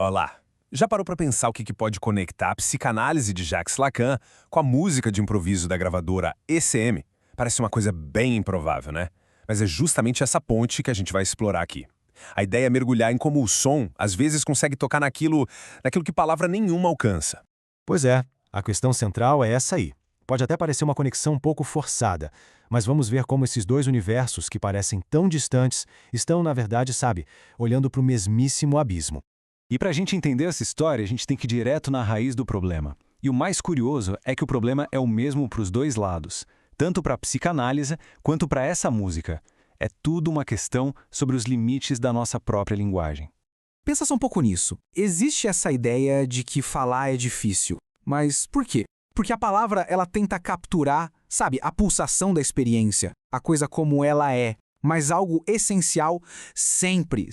Olá! Já parou para pensar o que pode conectar a psicanálise de Jacques Lacan com a música de improviso da gravadora ECM? Parece uma coisa bem improvável, né? Mas é justamente essa ponte que a gente vai explorar aqui. A ideia é mergulhar em como o som, às vezes, consegue tocar naquilo que palavra nenhuma alcança. Pois é, a questão central é essa aí. Pode até parecer uma conexão um pouco forçada, mas vamos ver como esses dois universos que parecem tão distantes estão, na verdade, olhando para o mesmíssimo abismo. E para a gente entender essa história, a gente tem que ir direto na raiz do problema. E o mais curioso é que o problema é o mesmo para os dois lados, tanto para a psicanálise quanto para essa música. É tudo uma questão sobre os limites da nossa própria linguagem. Pensa só um pouco nisso. Existe essa ideia de que falar é difícil. Mas por quê? Porque a palavra, ela tenta capturar, a pulsação da experiência, a coisa como ela é. Mas algo essencial sempre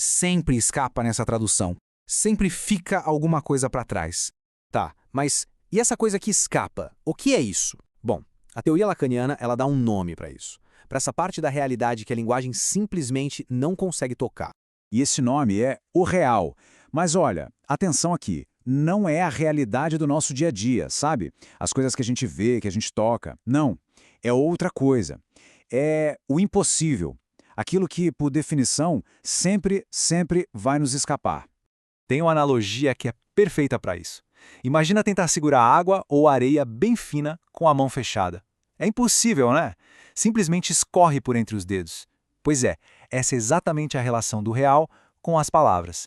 escapa nessa tradução. Sempre fica alguma coisa para trás. Tá, mas e essa coisa que escapa? O que é isso? Bom, a teoria lacaniana, ela dá um nome para isso. Para essa parte da realidade que a linguagem simplesmente não consegue tocar. E esse nome é o real. Mas olha, atenção aqui, não é a realidade do nosso dia a dia, sabe? As coisas que a gente vê, que a gente toca. Não, é outra coisa. É o impossível. Aquilo que, por definição, sempre vai nos escapar. Tem uma analogia que é perfeita para isso. Imagina tentar segurar água ou areia bem fina com a mão fechada. É impossível, né? Simplesmente escorre por entre os dedos. Pois é, essa é exatamente a relação do real com as palavras.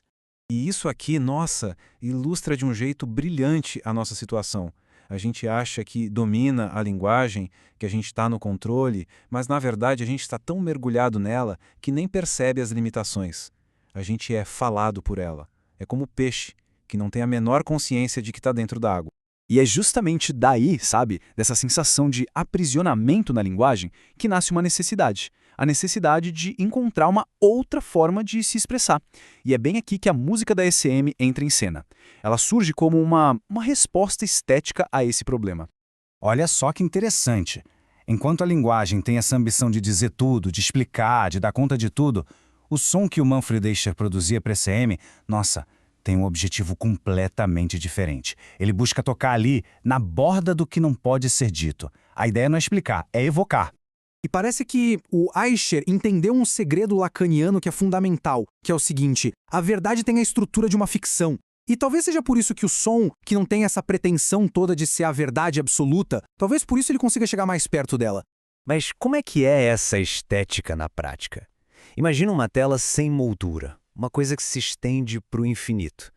E isso aqui, nossa, ilustra de um jeito brilhante a nossa situação. A gente acha que domina a linguagem, que a gente está no controle, mas na verdade a gente está tão mergulhado nela que nem percebe as limitações. A gente é falado por ela. É como o peixe, que não tem a menor consciência de que está dentro da água. E é justamente daí, dessa sensação de aprisionamento na linguagem, que nasce uma necessidade. A necessidade de encontrar uma outra forma de se expressar. E é bem aqui que a música da ECM entra em cena. Ela surge como uma resposta estética a esse problema. Olha só que interessante. Enquanto a linguagem tem essa ambição de dizer tudo, de explicar, de dar conta de tudo, o som que o Manfred Escher produzia para a ECM, tem um objetivo completamente diferente. Ele busca tocar ali, na borda do que não pode ser dito. A ideia não é explicar, é evocar. E parece que o Escher entendeu um segredo lacaniano que é fundamental, que é o seguinte: a verdade tem a estrutura de uma ficção. E talvez seja por isso que o som, que não tem essa pretensão toda de ser a verdade absoluta, talvez por isso ele consiga chegar mais perto dela. Mas como é que é essa estética na prática? Imagina uma tela sem moldura, uma coisa que se estende para o infinito.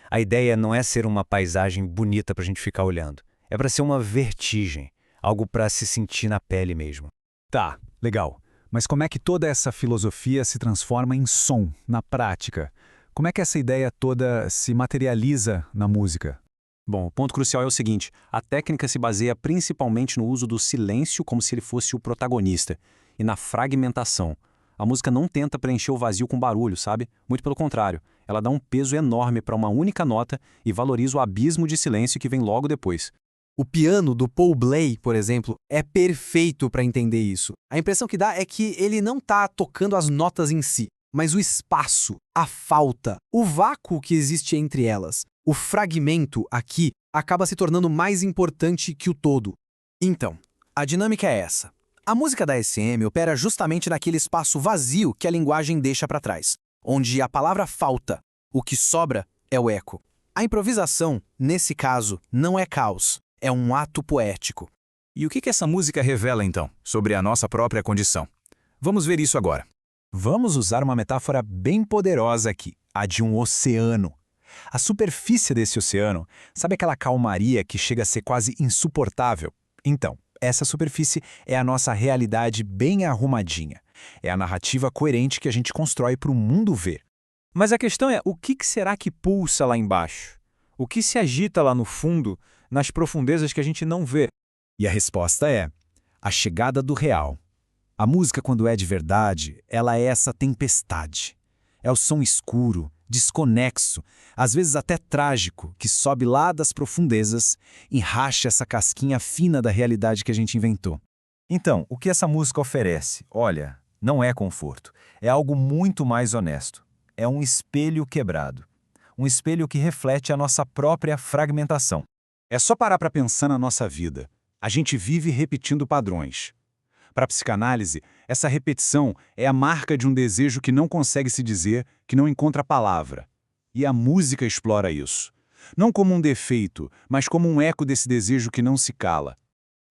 A ideia não é ser uma paisagem bonita para a gente ficar olhando. É para ser uma vertigem, algo para se sentir na pele mesmo. Tá, legal. Mas como é que toda essa filosofia se transforma em som, na prática? Como é que essa ideia toda se materializa na música? Bom, o ponto crucial é o seguinte: a técnica se baseia principalmente no uso do silêncio como se ele fosse o protagonista, e na fragmentação. A música não tenta preencher o vazio com barulho, sabe? Muito pelo contrário, ela dá um peso enorme para uma única nota e valoriza o abismo de silêncio que vem logo depois. O piano do Paul Bley, por exemplo, é perfeito para entender isso. A impressão que dá é que ele não está tocando as notas em si, mas o espaço, a falta, o vácuo que existe entre elas. O fragmento aqui acaba se tornando mais importante que o todo. Então, a dinâmica é essa. A música da ECM opera justamente naquele espaço vazio que a linguagem deixa para trás, onde a palavra falta, o que sobra é o eco. A improvisação, nesse caso, não é caos, é um ato poético. E o que essa música revela, então, sobre a nossa própria condição? Vamos ver isso agora. Vamos usar uma metáfora bem poderosa aqui, a de um oceano. A superfície desse oceano, sabe aquela calmaria que chega a ser quase insuportável? Então, essa superfície é a nossa realidade bem arrumadinha. É a narrativa coerente que a gente constrói para o mundo ver. Mas a questão é, o que será que pulsa lá embaixo? O que se agita lá no fundo, nas profundezas que a gente não vê? E a resposta é a chegada do real. A música, quando é de verdade, ela é essa tempestade. É o som escuro, desconexo, às vezes até trágico, que sobe lá das profundezas e racha essa casquinha fina da realidade que a gente inventou. Então, o que essa música oferece? Olha, não é conforto. É algo muito mais honesto. É um espelho quebrado. um espelho que reflete a nossa própria fragmentação. É só parar para pensar na nossa vida. A gente vive repetindo padrões. Para a psicanálise, essa repetição é a marca de um desejo que não consegue se dizer, que não encontra palavra. E a música explora isso. Não como um defeito, mas como um eco desse desejo que não se cala.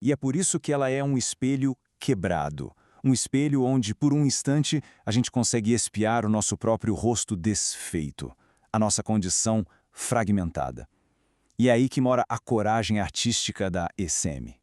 E é por isso que ela é um espelho quebrado. Um espelho onde, por um instante, a gente consegue espiar o nosso próprio rosto desfeito, a nossa condição fragmentada. E é aí que mora a coragem artística da ECM.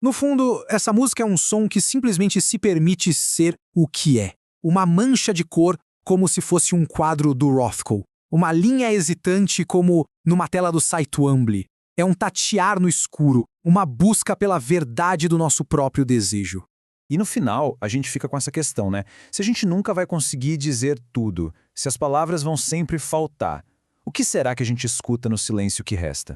No fundo, essa música é um som que simplesmente se permite ser o que é. Uma mancha de cor como se fosse um quadro do Rothko. Uma linha hesitante como numa tela do site Wambly. É um tatear no escuro, uma busca pela verdade do nosso próprio desejo. E no final, a gente fica com essa questão, né? Se a gente nunca vai conseguir dizer tudo, se as palavras vão sempre faltar, o que será que a gente escuta no silêncio que resta?